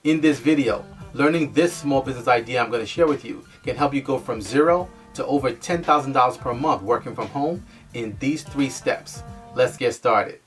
In this video, learning this small business idea I'm going to share with you can help you go from zero to over $10,000 per month working from home in these 3 steps. Let's get started.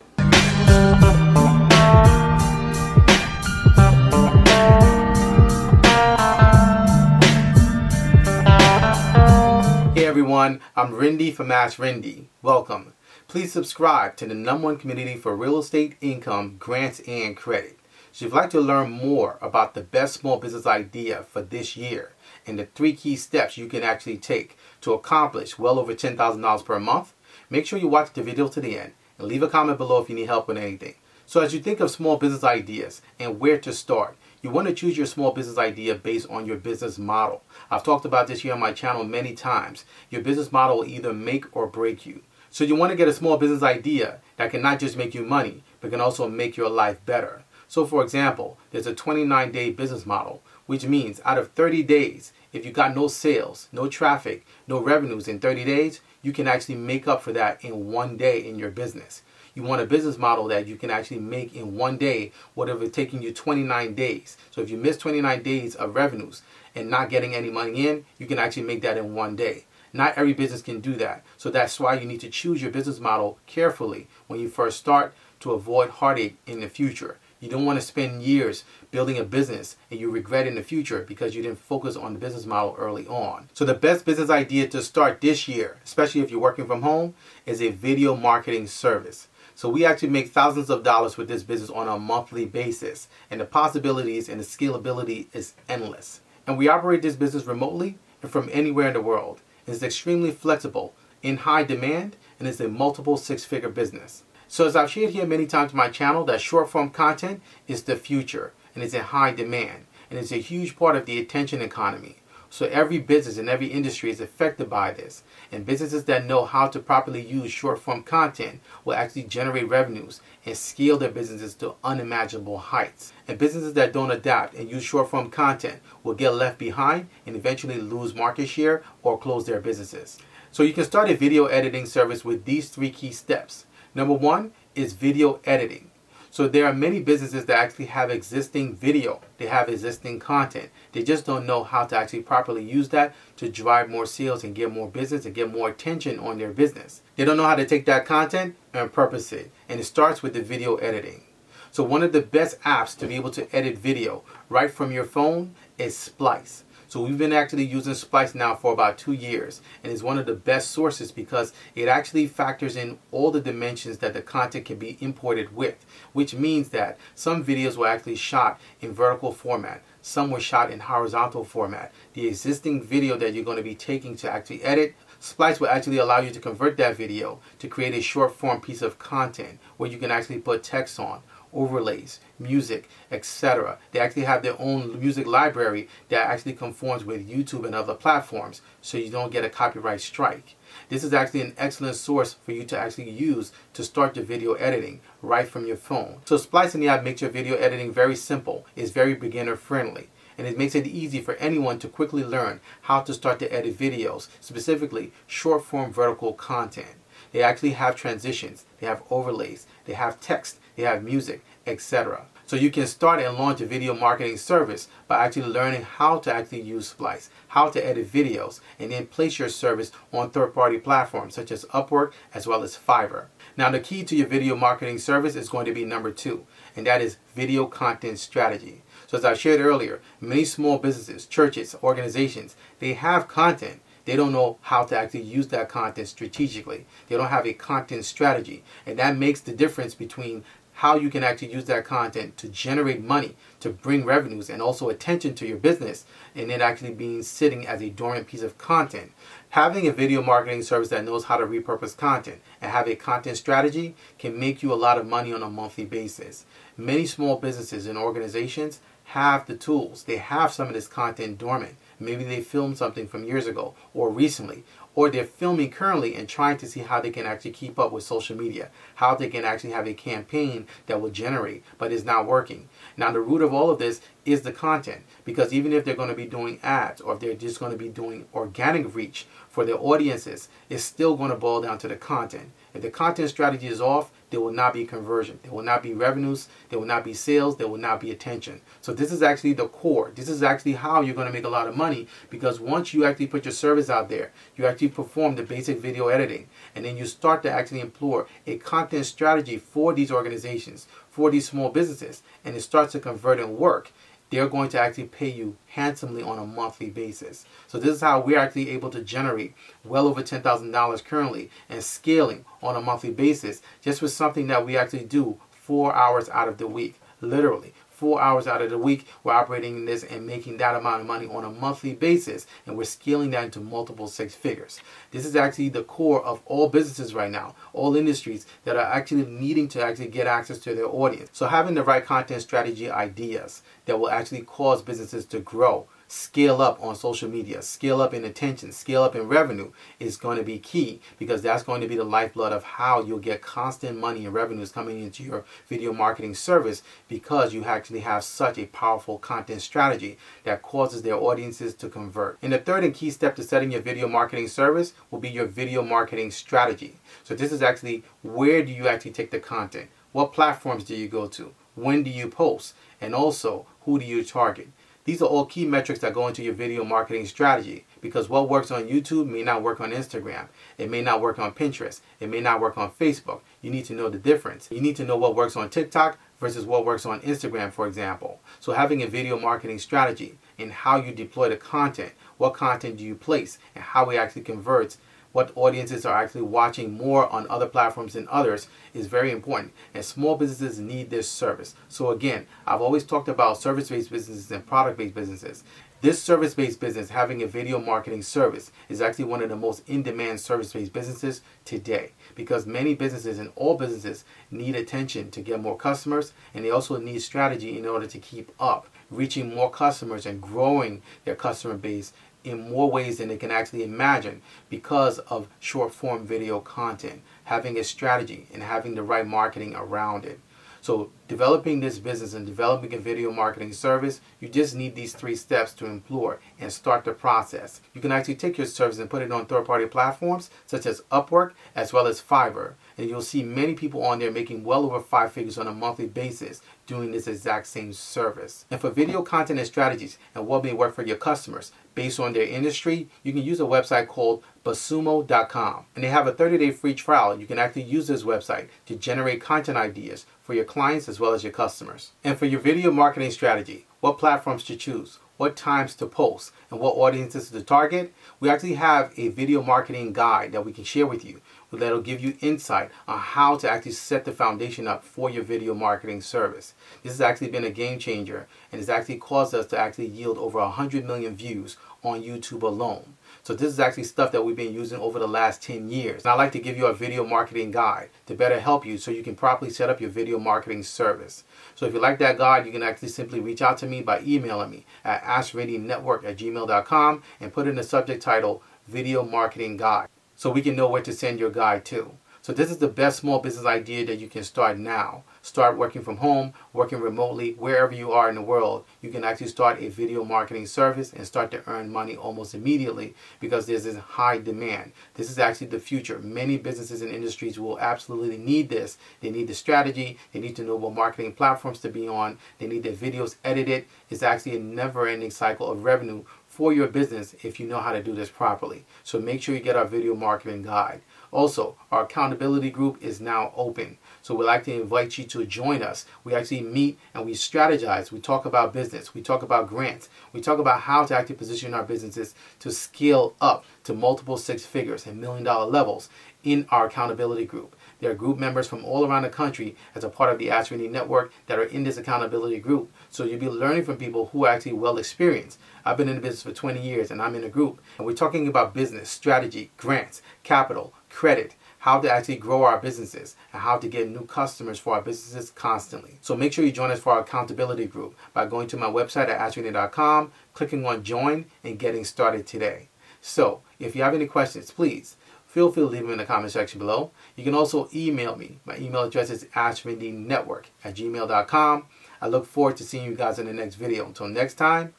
Hey everyone, I'm Rinde from AskRinde. Welcome. Please subscribe to the #1 community for real estate income, grants, and credit. So if you'd like to learn more about the best small business idea for this year and the 3 key steps you can actually take to accomplish well over $10,000 per month, make sure you watch the video to the end and leave a comment below if you need help with anything. So as you think of small business ideas and where to start, you want to choose your small business idea based on your business model. I've talked about this here on my channel many times. Your business model will either make or break you. So you want to get a small business idea that can not just make you money, but can also make your life better. So for example, there's a 29-day business model, which means out of 30 days, if you got no sales, no traffic, no revenues in 30 days, you can actually make up for that in 1 day in your business. You want a business model that you can actually make in 1 day, whatever it's taking you 29 days. So if you miss 29 days of revenues and not getting any money in, you can actually make that in 1 day. Not every business can do that. So that's why you need to choose your business model carefully when you first start to avoid heartache in the future. You don't want to spend years building a business and you regret in the future because you didn't focus on the business model early on. So the best business idea to start this year, especially if you're working from home, is a video marketing service. So we actually make thousands of dollars with this business on a monthly basis, and the possibilities and the scalability is endless. And we operate this business remotely and from anywhere in the world. It's extremely flexible, in high demand, and it's a multiple 6-figure business. So as I've shared here many times on my channel, that short form content is the future and it's in high demand, and it's a huge part of the attention economy. So every business in every industry is affected by this, and businesses that know how to properly use short form content will actually generate revenues and scale their businesses to unimaginable heights. And businesses that don't adapt and use short form content will get left behind and eventually lose market share or close their businesses. So you can start a video editing service with these 3 key steps. Number 1 is video editing. So there are many businesses that actually have existing video. They have existing content. They just don't know how to actually properly use that to drive more sales and get more business and get more attention on their business. They don't know how to take that content and repurpose it. And it starts with the video editing. So one of the best apps to be able to edit video right from your phone is Splice. So we've been actually using Splice now for about 2 years, and it's one of the best sources because it actually factors in all the dimensions that the content can be imported with, which means that some videos were actually shot in vertical format, some were shot in horizontal format. The existing video that you're going to be taking to actually edit, Splice will actually allow you to convert that video to create a short form piece of content where you can actually put text on, overlays, music, etc. They actually have their own music library that actually conforms with YouTube and other platforms, so you don't get a copyright strike. This is actually an excellent source for you to actually use to start your video editing right from your phone. So Splice in the app makes your video editing very simple. It's very beginner friendly, and it makes it easy for anyone to quickly learn how to start to edit videos, specifically short form vertical content. They actually have transitions, they have overlays, they have text, they have music, etc. So you can start and launch a video marketing service by actually learning how to actually use Splice, how to edit videos, and then place your service on third-party platforms such as Upwork as well as Fiverr. Now the key to your video marketing service is going to be number 2, and that is video content strategy. So as I shared earlier, many small businesses, churches, organizations, they have content. They don't know how to actually use that content strategically. They don't have a content strategy. And that makes the difference between how you can actually use that content to generate money, to bring revenues and also attention to your business, and it actually being sitting as a dormant piece of content. Having a video marketing service that knows how to repurpose content and have a content strategy can make you a lot of money on a monthly basis. Many small businesses and organizations have the tools. They have some of this content dormant. Maybe they filmed something from years ago or recently, or they're filming currently and trying to see how they can actually keep up with social media, how they can actually have a campaign that will generate, but is not working. Now the root of all of this is the content, because even if they're going to be doing ads or if they're just going to be doing organic reach for their audiences, it's still going to boil down to the content. If the content strategy is off, there will not be conversion. There will not be revenues. There will not be sales. There will not be attention. So this is actually the core. This is actually how you're going to make a lot of money, because once you actually put your service out there, you actually perform the basic video editing, and then you start to actually employ a content strategy for these organizations, for these small businesses, and it starts to convert and work. They're going to actually pay you handsomely on a monthly basis. So this is how we're actually able to generate well over $10,000 currently and scaling on a monthly basis, just with something that we actually do 4 hours out of the week. Literally 4 hours out of the week, we're operating in this and making that amount of money on a monthly basis, and we're scaling that into multiple six figures. This is actually the core of all businesses right now, all industries that are actually needing to actually get access to their audience. So having the right content strategy ideas that will actually cause businesses to grow, scale up on social media, scale up in attention, scale up in revenue is going to be key, because that's going to be the lifeblood of how you'll get constant money and revenues coming into your video marketing service, because you actually have such a powerful content strategy that causes their audiences to convert. And the third and key step to setting your video marketing service will be your video marketing strategy. So this is actually, where do you actually take the content? What platforms do you go to? When do you post? And also, who do you target? These are all key metrics that go into your video marketing strategy, because what works on YouTube may not work on Instagram. It may not work on Pinterest. It may not work on Facebook. You need to know the difference. You need to know what works on TikTok versus what works on Instagram, for example. So having a video marketing strategy in how you deploy the content, what content do you place, and how it actually converts, what audiences are actually watching more on other platforms than others, is very important. And small businesses need this service. So again, I've always talked about service-based businesses and product-based businesses. This service-based business, having a video marketing service, is actually one of the most in-demand service-based businesses today, because many businesses and all businesses need attention to get more customers, and they also need strategy in order to keep up, reaching more customers and growing their customer base in more ways than they can actually imagine, because of short form video content, having a strategy and having the right marketing around it. So developing this business and developing a video marketing service, you just need these 3 steps to employ and start the process. You can actually take your service and put it on third-party platforms such as Upwork as well as Fiverr. And you'll see many people on there making well over 5 figures on a monthly basis doing this exact same service. And for video content and strategies and what may work for your customers based on their industry, you can use a website called basumo.com. And they have a 30-day free trial. You can actually use this website to generate content ideas for your clients as well as your customers. And for your video marketing strategy, what platforms to choose, what times to post, and what audiences to target, we actually have a video marketing guide that we can share with you that'll give you insight on how to actually set the foundation up for your video marketing service. This has actually been a game changer, and it's actually caused us to actually yield over 100 million views on YouTube alone. So this is actually stuff that we've been using over the last 10 years. And I'd like to give you a video marketing guide to better help you so you can properly set up your video marketing service. So if you like that guide, you can actually simply reach out to me by emailing me at AskRindenetwork@gmail.com and put in the subject title, Video Marketing Guide, so we can know where to send your guide to. So this is the best small business idea that you can start now. Start working from home, working remotely, wherever you are in the world. You can actually start a video marketing service and start to earn money almost immediately, because there's this high demand. This is actually the future. Many businesses and industries will absolutely need this. They need the strategy. They need to know what marketing platforms to be on. They need their videos edited. It's actually a never-ending cycle of revenue for your business if you know how to do this properly. So make sure you get our video marketing guide. Also, our accountability group is now open. So we'd like to invite you to join us. We actually meet and we strategize. We talk about business. We talk about grants. We talk about how to actually position our businesses to scale up to multiple 6 figures and $1 million levels in our accountability group. There are group members from all around the country as a part of the AskRinde network that are in this accountability group. So you'll be learning from people who are actually well experienced. I've been in the business for 20 years and I'm in a group. And we're talking about business, strategy, grants, capital, credit, how to actually grow our businesses, and how to get new customers for our businesses constantly. So make sure you join us for our accountability group by going to my website at AskRinde.com, clicking on join, and getting started today. So if you have any questions, please feel free to leave them in the comment section below. You can also email me. My email address is AskRindenetwork@gmail.com. I look forward to seeing you guys in the next video. Until next time,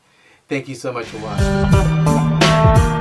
thank you so much for watching.